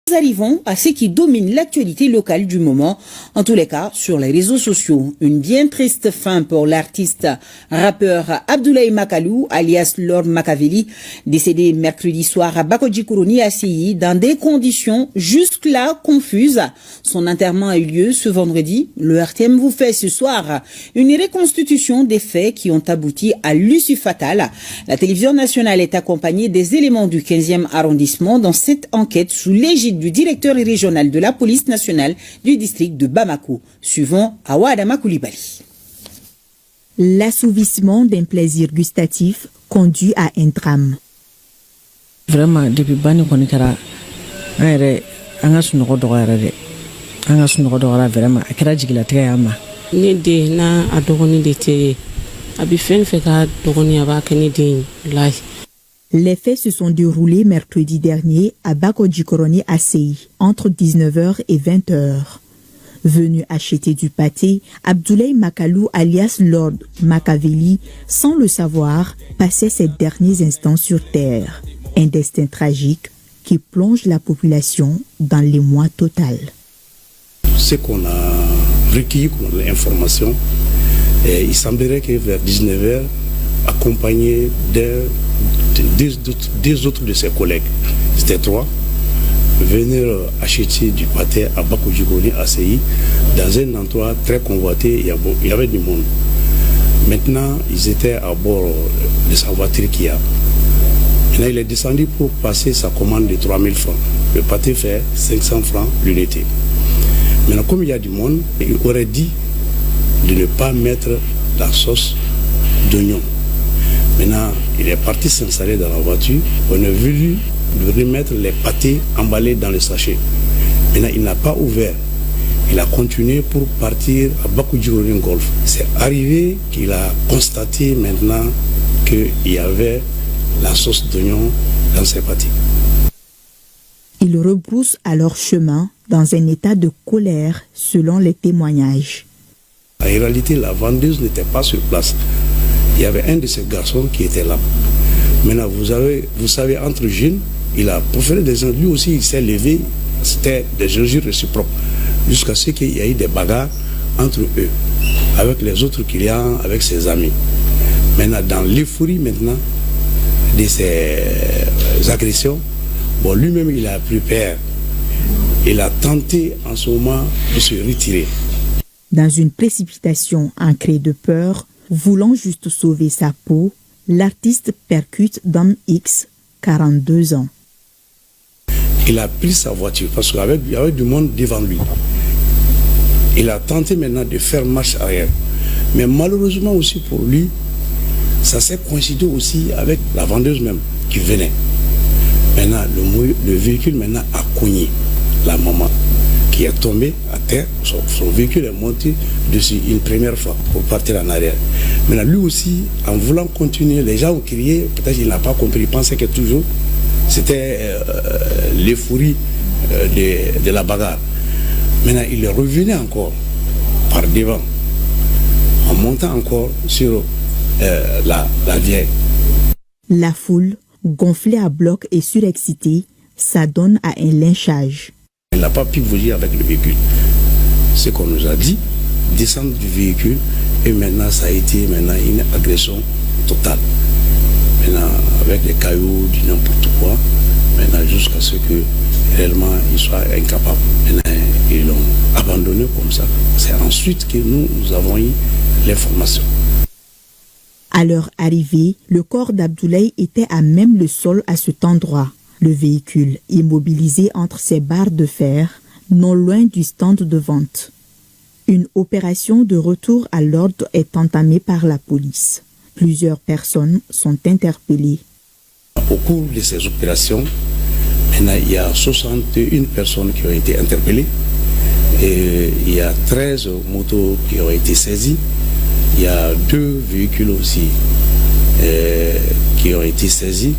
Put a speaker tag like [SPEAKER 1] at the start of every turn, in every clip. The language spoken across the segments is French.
[SPEAKER 1] Nous arrivons à ce qui domine l'actualité locale du moment, en tous les cas sur les réseaux sociaux. Une bien triste fin pour l'artiste rappeur Abdoulaye Makalou, alias Lord Makaveli, décédé mercredi soir à Bakodji-Kourouni à Séi, dans des conditions jusque-là confuses. Son enterrement a eu lieu ce vendredi. Le RTM vous fait ce soir une reconstitution des faits qui ont abouti à l'issue fatale. La télévision nationale est accompagnée des éléments du 15e arrondissement dans cette enquête sous l'égide du directeur régional de la police nationale du district de Bamako, suivant Awa Adama Koulibaly.
[SPEAKER 2] L'assouvissement d'un plaisir gustatif conduit à un drame.
[SPEAKER 3] Vraiment, depuis Bani Konikara, anga sunoko dogara vraiment akira jigila tayama.
[SPEAKER 4] Ni de na adogoni de te abi fen fe ka dogoni abaka ni de lai.
[SPEAKER 2] Les faits se sont déroulés mercredi dernier à Bakodji-Kourouni à Séi, entre 19h et 20h. Venu acheter du pâté, Abdoulaye Makalou, alias Lord Makaveli, sans le savoir, passait ses derniers instants sur terre. Un destin tragique qui plonge la population dans l'émoi total.
[SPEAKER 5] Ce qu'on a recueilli comme information, il semblerait que vers 19h, accompagné des autres de ses collègues, c'était 3, venir acheter du pâté à Bakodji-Kourouni à Séi, dans un endroit très convoité, il y avait du monde. Maintenant, ils étaient à bord de sa voiture Kia. Maintenant, il est descendu pour passer sa commande de 3000 francs. Le pâté fait 500 francs l'unité. Maintenant, comme il y a du monde, il aurait dit de ne pas mettre la sauce d'oignon. Maintenant, il est parti s'installer dans la voiture. On a voulu lui remettre les pâtés emballés dans le sachet. Maintenant, il n'a pas ouvert. Il a continué pour partir à Bakodji-Kourouni Golf. C'est arrivé qu'il a constaté maintenant qu'il y avait la sauce d'oignon dans ses pâtés.
[SPEAKER 2] Ils rebroussent alors chemin dans un état de colère selon les témoignages.
[SPEAKER 5] En réalité, la vendeuse n'était pas sur place. Il y avait un de ces garçons qui était là. Maintenant, vous savez, entre jeunes, il a préféré des gens. Lui aussi, il s'est levé. C'était des injures réciproques. Jusqu'à ce qu'il y ait des bagarres entre eux, avec les autres clients, avec ses amis. Maintenant, dans l'euphorie maintenant de ces agressions, lui-même, il a pris peur. Il a tenté en ce moment de se retirer.
[SPEAKER 2] Dans une précipitation ancrée de peur, voulant juste sauver sa peau, l'artiste percute Dame X, 42 ans.
[SPEAKER 5] Il a pris sa voiture parce qu'il y avait du monde devant lui. Il a tenté maintenant de faire marche arrière. Mais malheureusement aussi pour lui, ça s'est coïncidé aussi avec la vendeuse même qui venait. Maintenant, le véhicule maintenant a cogné la maman qui est tombée à terre. Son véhicule est monté dessus une première fois pour partir en arrière. Maintenant, lui aussi, en voulant continuer, les gens ont crié, peut-être qu'il n'a pas compris, il pensait que toujours c'était l'euphorie de la bagarre. Maintenant, il est revenu encore par devant, en montant encore sur la vieille.
[SPEAKER 2] La foule, gonflée à bloc et surexcitée, s'adonne à un lynchage.
[SPEAKER 5] Il n'a pas pu bouger avec le véhicule. Ce qu'on nous a dit, descendre du véhicule, et maintenant ça a été une agression totale. Maintenant, avec des cailloux, du n'importe quoi, maintenant jusqu'à ce que réellement ils soient incapables. Maintenant, ils l'ont abandonné comme ça. C'est ensuite que nous avons eu l'information.
[SPEAKER 2] À leur arrivée, le corps d'Abdoulaye était à même le sol à cet endroit. Le véhicule immobilisé entre ses barres de fer, non loin du stand de vente. Une opération de retour à l'ordre est entamée par la police. Plusieurs personnes sont interpellées.
[SPEAKER 5] Au cours de ces opérations, maintenant, il y a 61 personnes qui ont été interpellées. Et il y a 13 motos qui ont été saisies. Il y a 2 véhicules aussi qui ont été saisis.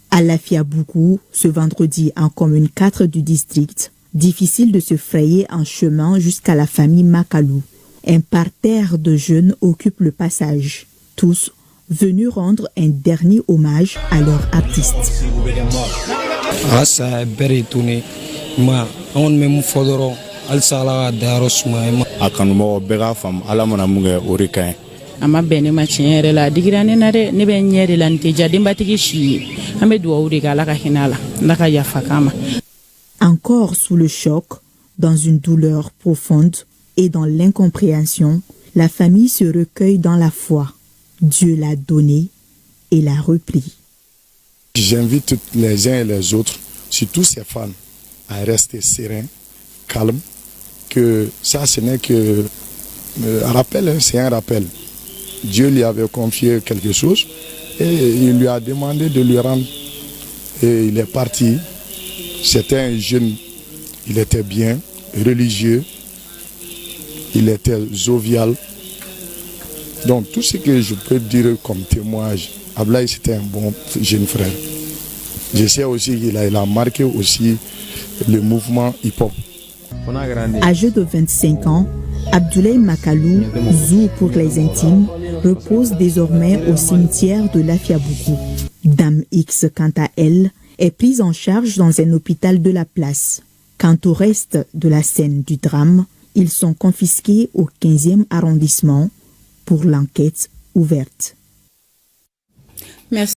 [SPEAKER 2] À Lafiabougou, ce vendredi en commune 4 du district, difficile de se frayer un chemin jusqu'à la famille Makalou. Un parterre de jeunes occupe le passage. Tous venus rendre un dernier hommage à leur artiste.
[SPEAKER 6] asa bere tuni ma on mem fodoro al sala daros ma
[SPEAKER 7] akanumo bega fam ala mana munge orikan
[SPEAKER 8] ama bene ma tiɲɛ la digira ne na dɛ ne bɛ ɲɛ de la n tɛ ja denbatigi si ye an bɛ dugawu de kɛ ala ka hinɛ la ala ka yafa k'an ma.
[SPEAKER 2] Encore sous le choc, dans une douleur profonde et dans l'incompréhension, la famille se recueille dans la foi. Dieu l'a donné et l'a repris.
[SPEAKER 9] J'invite les uns et les autres, surtout ces fans, à rester sereins, calmes, que ça ce n'est que un rappel, c'est un rappel. Dieu lui avait confié quelque chose et il lui a demandé de lui rendre. Et il est parti. C'était un jeune, il était bien, religieux, il était jovial. Donc tout ce que je peux dire comme témoignage, Ablaye c'était un bon jeune frère. Je sais aussi qu'il a marqué aussi le mouvement hip-hop.
[SPEAKER 2] Âgé de 25 ans, Abdoulaye Makalou, Zou pour les intimes, repose désormais au cimetière de Lafiabougou. Dame X, quant à elle, est prise en charge dans un hôpital de la place. Quant au reste de la scène du drame, ils sont confisqués au 15e arrondissement pour l'enquête ouverte.
[SPEAKER 1] Merci.